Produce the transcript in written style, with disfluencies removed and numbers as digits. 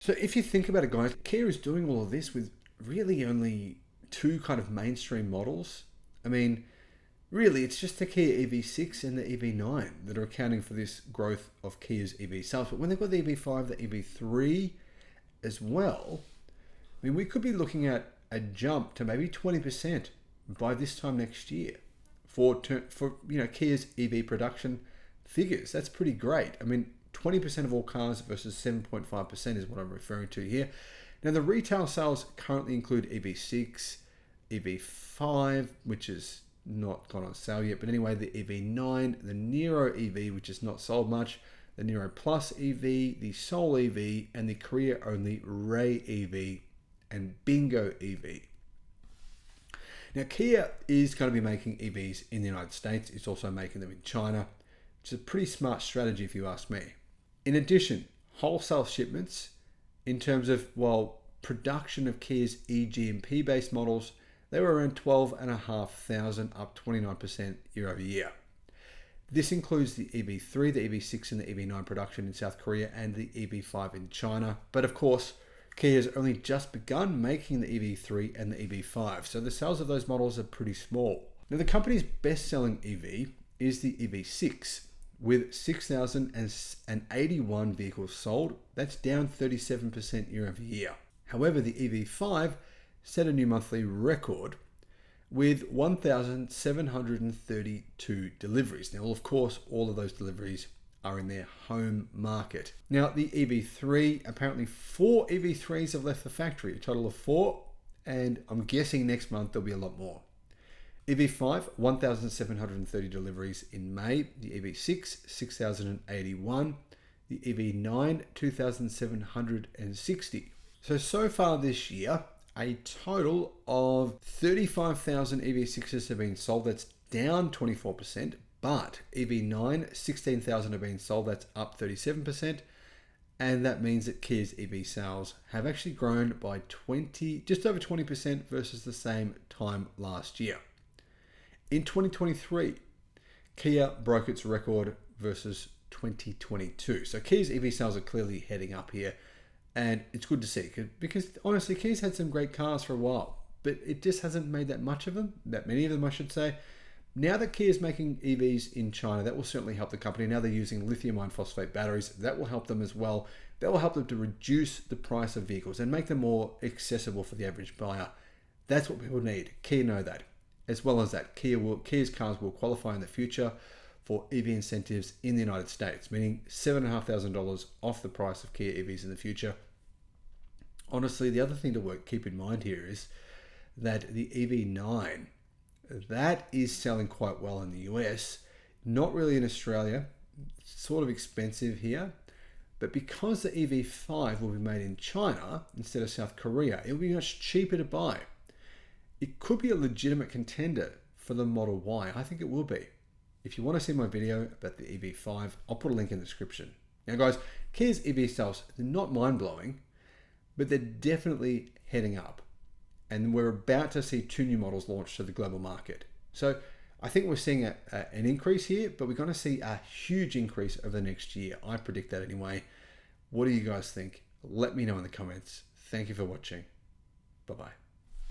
So if you think about it, guys, Kia is doing all of this with really only two kind of mainstream models. I mean, really, it's just the Kia EV6 and the EV9 that are accounting for this growth of Kia's EV sales. But when they've got the EV5, the EV3 as well, I mean, we could be looking at a jump to maybe 20% by this time next year for Kia's EV production figures. That's pretty great. I mean, 20% of all cars versus 7.5% is what I'm referring to here. Now, the retail sales currently include EV6, EV5, which is not gone on sale yet, but anyway, the EV9, the Nero EV, which is not sold much, the Nero Plus EV, the Soul EV, and the Korea-only Ray EV and Bingo EV. Now, Kia is going to be making EVs in the United States. It's also making them in China, which is a pretty smart strategy if you ask me. In addition, wholesale shipments in terms of, production of Kia's eGMP based models, they were around 12,500, up 29% year over year. This includes the EV3, the EV6 and the EV9 production in South Korea and the EV5 in China. But of course, Kia has only just begun making the EV3 and the EV5, so the sales of those models are pretty small. Now, the company's best-selling EV is the EV6, with 6,081 vehicles sold. That's down 37% year over year. However, the EV5 set a new monthly record with 1,732 deliveries. Now, of course, all of those deliveries are in their home market. Now, the EV3, apparently 4 EV3s have left the factory, a total of 4, and I'm guessing next month there'll be a lot more. EV5, 1,730 deliveries in May. The EV6, 6,081. The EV9, 2,760. So far this year, a total of 35,000 EV6s have been sold. That's down 24%. But EV9, 16,000 have been sold. That's up 37%. And that means that Kia's EV sales have actually grown by just over 20% versus the same time last year. In 2023, Kia broke its record versus 2022. So Kia's EV sales are clearly heading up here. And it's good to see because honestly, Kia's had some great cars for a while, but it just hasn't made that many of them, I should say. Now that Kia is making EVs in China, that will certainly help the company. Now they're using lithium iron phosphate batteries. That will help them as well. That will help them to reduce the price of vehicles and make them more accessible for the average buyer. That's what people need. Kia know that. As well as that, Kia's cars will qualify in the future for EV incentives in the United States, meaning $7,500 off the price of Kia EVs in the future. Honestly, the other thing to keep in mind here is that the EV9, that is selling quite well in the US, not really in Australia. It's sort of expensive here, but because the EV5 will be made in China instead of South Korea, it will be much cheaper to buy. It could be a legitimate contender for the Model Y. I think it will be. If you want to see my video about the EV5, I'll put a link in the description. Now guys, Kia's EV sales, they're not mind-blowing, but they're definitely heading up. And we're about to see 2 new models launched to the global market. So I think we're seeing an increase here, but we're going to see a huge increase over the next year. I predict that anyway. What do you guys think? Let me know in the comments. Thank you for watching. Bye-bye.